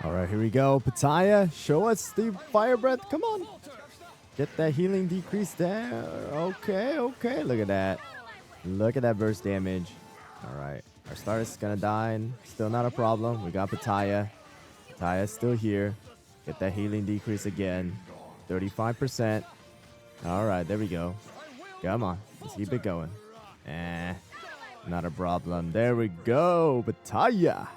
All right, here we go. Pitaya, show us the fire breath. Come on. Get that healing decrease there. Okay, okay. Look at that. Look at that burst damage. All right. Our Stardust is going to die. Still not a problem. We got Pitaya. Pitaya's still here. Get that healing decrease again. 35%. All right, there we go. Come on. Let's keep it going. Not a problem. There we go. Pitaya.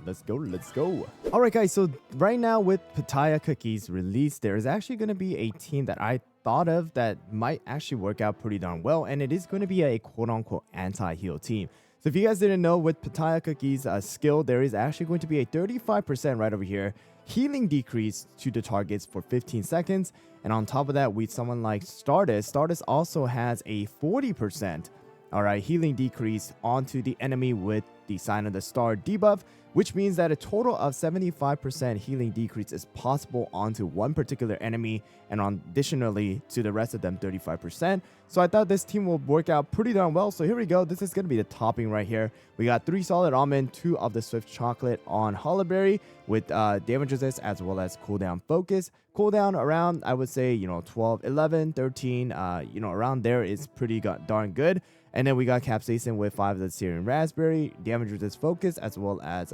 Let's go. All right, guys, so right now with Pitaya Cookies released, there is actually going to be a team that I thought of that might actually work out pretty darn well, and it is going to be a quote-unquote anti-heal team. So if you guys didn't know, with Pitaya Cookies skill, there is actually going to be a 35% right over here healing decrease to the targets for 15 seconds, and on top of that, with someone like Stardust also has a 40% all right, healing decrease onto the enemy with the Sign of the Star debuff, which means that a total of 75% healing decrease is possible onto one particular enemy, and additionally to the rest of them 35%. So I thought this team will work out pretty darn well. So here we go. This is going to be the topping right here. We got 3 solid almond, 2 of the swift chocolate on Hollyberry with damage resist as well as cooldown focus. Cooldown around, I would say, 12, 11, 13, around there is pretty darn good. And then we got Capsaicin with 5 of the Syrian Raspberry, damage resist focus, as well as,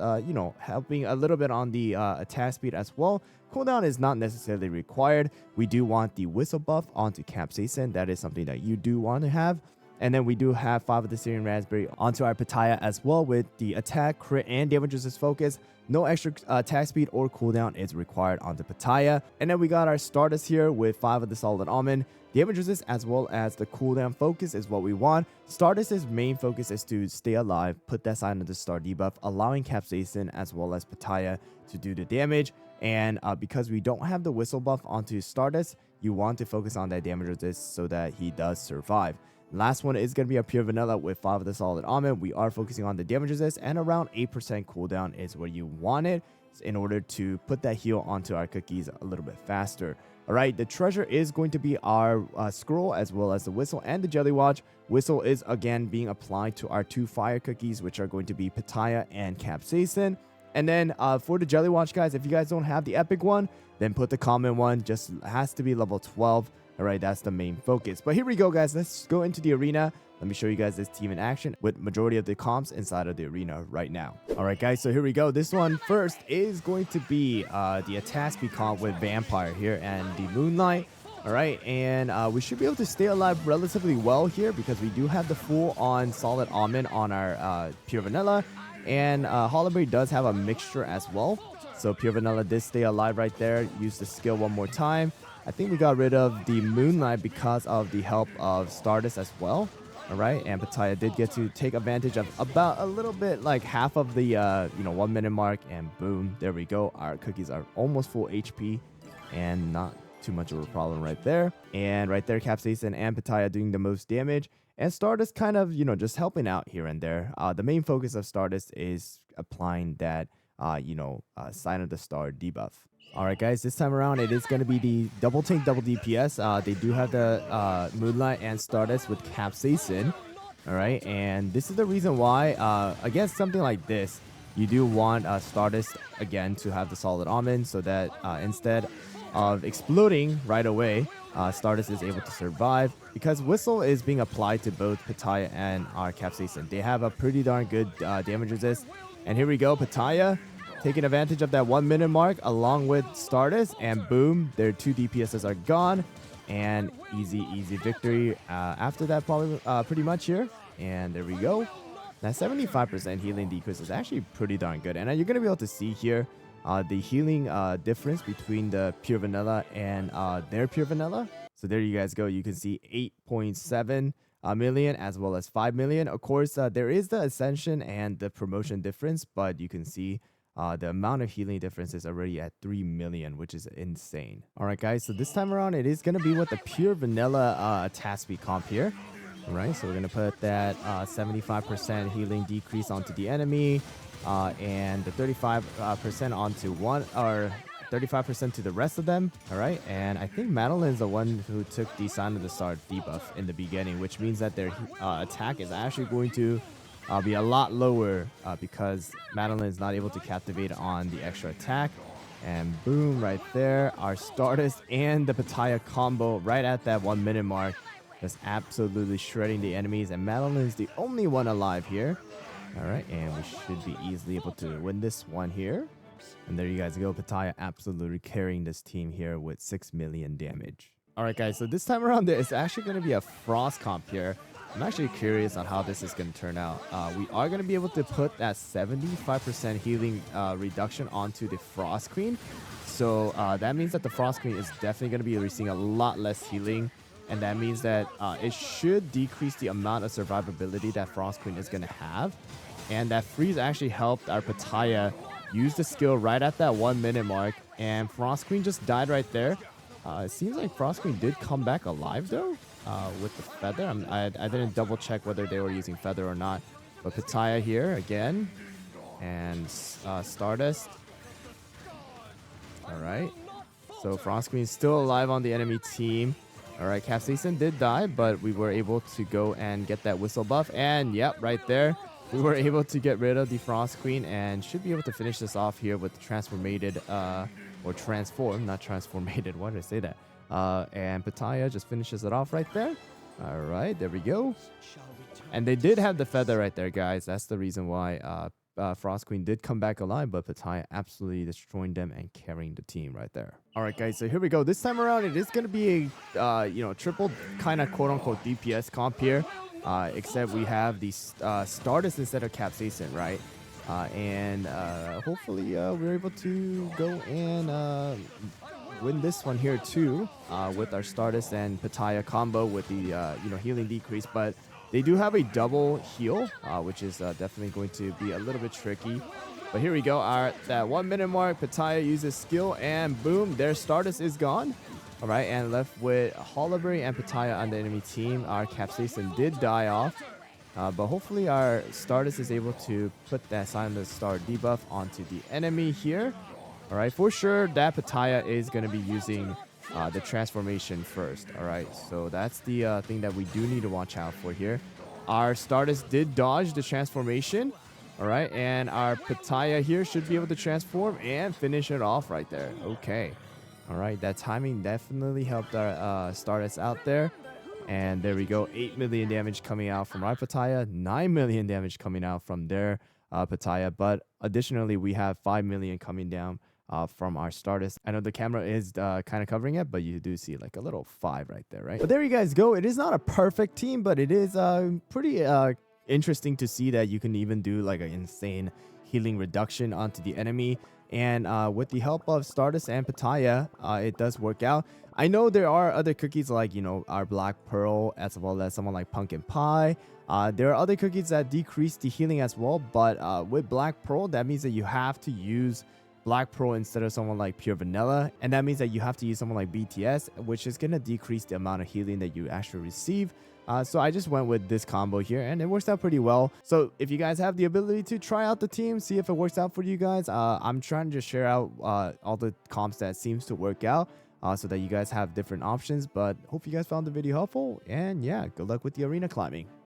helping a little bit on the attack speed as well. Cooldown is not necessarily required. We do want the whistle buff onto Capsaicin. That is something that you do want to have. And then we do have 5 of the Syrian Raspberry onto our Pitaya as well with the attack, crit, and damage resist focus. No extra attack speed or cooldown is required onto Pitaya. And then we got our Stardust here with 5 of the solid almond. Damage resist as well as the cooldown focus is what we want. Stardust's main focus is to stay alive, put that Sign of the Star debuff, allowing Capsaicin as well as Pitaya to do the damage. And because we don't have the whistle buff onto Stardust, you want to focus on that damage resist so that he does survive. Last one is going to be a pure vanilla with 5 of the solid almond. We are focusing on the damage resist, and around 8% cooldown is where you want it in order to put that heal onto our cookies a little bit faster. All right, the treasure is going to be our scroll as well as the whistle and the jelly watch. Whistle is again being applied to our 2 fire cookies, which are going to be Pitaya and Capsaicin. And then for the jelly watch, guys, if you guys don't have the epic one, then put the common one. Just has to be level 12. All right, that's the main focus. But here we go, guys. Let's go into the arena. Let me show you guys this team in action with majority of the comps inside of the arena right now. All right, guys, so here we go. This one first is going to be the attack speed comp with Vampire here and the Moonlight. All right, and we should be able to stay alive relatively well here because we do have the full-on solid almond on our pure vanilla. And Hollyberry does have a mixture as well. So pure vanilla did stay alive right there. Use the skill one more time. I think we got rid of the Moonlight because of the help of Stardust as well. All right, and Pitaya did get to take advantage of about a little bit, like half of the 1 minute mark, and boom, there we go. Our cookies are almost full HP, and not too much of a problem right there. And right there, Capsaicin and Pitaya doing the most damage, and Stardust kind of just helping out here and there. The main focus of Stardust is applying that Sign of the Star debuff. All right, guys, this time around, it is going to be the double tank, double DPS. They do have the Moonlight and Stardust with Capsaicin. All right, and this is the reason why, against something like this, you do want Stardust, again, to have the solid almond so that instead of exploding right away, Stardust is able to survive because Whistle is being applied to both Pitaya and our Capsaicin. They have a pretty darn good damage resist. And here we go, Pitaya taking advantage of that 1 minute mark along with Stardust, and boom, their 2 DPSs are gone, and easy victory after that, probably pretty much here. And there we go. That 75% healing decrease is actually pretty darn good, and you're gonna be able to see here the healing difference between the pure vanilla and their pure vanilla. So there you guys go. You can see 8.7 million as well as 5 million. Of course, there is the ascension and the promotion difference, but you can see the amount of healing difference is already at 3 million, which is insane. All right, guys, so this time around, it is going to be with the pure vanilla attack speed comp here. All right, so we're going to put that 75% healing decrease onto the enemy and the 35% onto one, or 35% to the rest of them. All right, and I think Madeline's the one who took the Sign of the Star debuff in the beginning, which means that their attack is actually going to be a lot lower because Madeline is not able to captivate on the extra attack. And boom, right there, our Stardust and the Pitaya combo right at that 1 minute mark, just absolutely shredding the enemies. And Madeline is the only one alive here. All right, and we should be easily able to win this one here. And there you guys go, Pitaya absolutely carrying this team here with 6 million damage. All right, guys, so this time around, it's actually going to be a Frost comp here. I'm actually curious on how this is going to turn out. We are going to be able to put that 75% healing reduction onto the Frost Queen. So that means that the Frost Queen is definitely going to be receiving a lot less healing. And that means that it should decrease the amount of survivability that Frost Queen is going to have. And that freeze actually helped our Pitaya use the skill right at that 1 minute mark. And Frost Queen just died right there. It seems like Frost Queen did come back alive, though. With the feather. I didn't double check whether they were using feather or not. But Pitaya here again. And Stardust. Alright. So Frost Queen is still alive on the enemy team. Alright, Capsaicin did die, but we were able to go and get that whistle buff. And yep, right there. We were able to get rid of the Frost Queen and should be able to finish this off here with the transformated, or transform, not transformated. Why did I say that? And Pitaya just finishes it off right there. All right, there we go. And they did have the feather right there, guys. That's the reason why Frost Queen did come back alive, but Pitaya absolutely destroying them and carrying the team right there. All right, guys, so here we go. This time around, it is going to be a triple kind of quote-unquote DPS comp here, except we have the Stardust instead of Capsaicin, right? And hopefully we're able to go and win this one here too, with our Stardust and Pitaya combo with the healing decrease. But they do have a double heal, which is definitely going to be a little bit tricky. But here we go. That 1 minute mark, Pitaya uses skill, and boom, their Stardust is gone. All right, and left with Hollowberry and Pitaya on the enemy team. Our Capsaicin did die off. But hopefully our Stardust is able to put that Sign of the Star debuff onto the enemy here. All right, for sure, that Pitaya is going to be using the transformation first. All right, so that's the thing that we do need to watch out for here. Our Stardust did dodge the transformation. All right, and our Pitaya here should be able to transform and finish it off right there. Okay. All right, that timing definitely helped our Stardust out there. And there we go, 8 million damage coming out from our Pitaya, 9 million damage coming out from their Pitaya. But additionally, we have 5 million coming down from our Stardust. I know the camera is kind of covering it, but you do see like a little 5 right there, right? But there you guys go. It is not a perfect team, but it is pretty interesting to see that you can even do like an insane healing reduction onto the enemy. And with the help of Stardust and Pitaya, it does work out. I know there are other cookies like, our Black Pearl, as well as someone like Pumpkin Pie. There are other cookies that decrease the healing as well. But with Black Pearl, that means that you have to use Black Pearl instead of someone like Pure Vanilla. And that means that you have to use someone like BTS, which is going to decrease the amount of healing that you actually receive. So I just went with this combo here, and it works out pretty well. So if you guys have the ability to try out the team, see if it works out for you guys. I'm trying to just share out all the comps that seems to work out, so that you guys have different options. But hope you guys found the video helpful, and yeah, good luck with the arena climbing.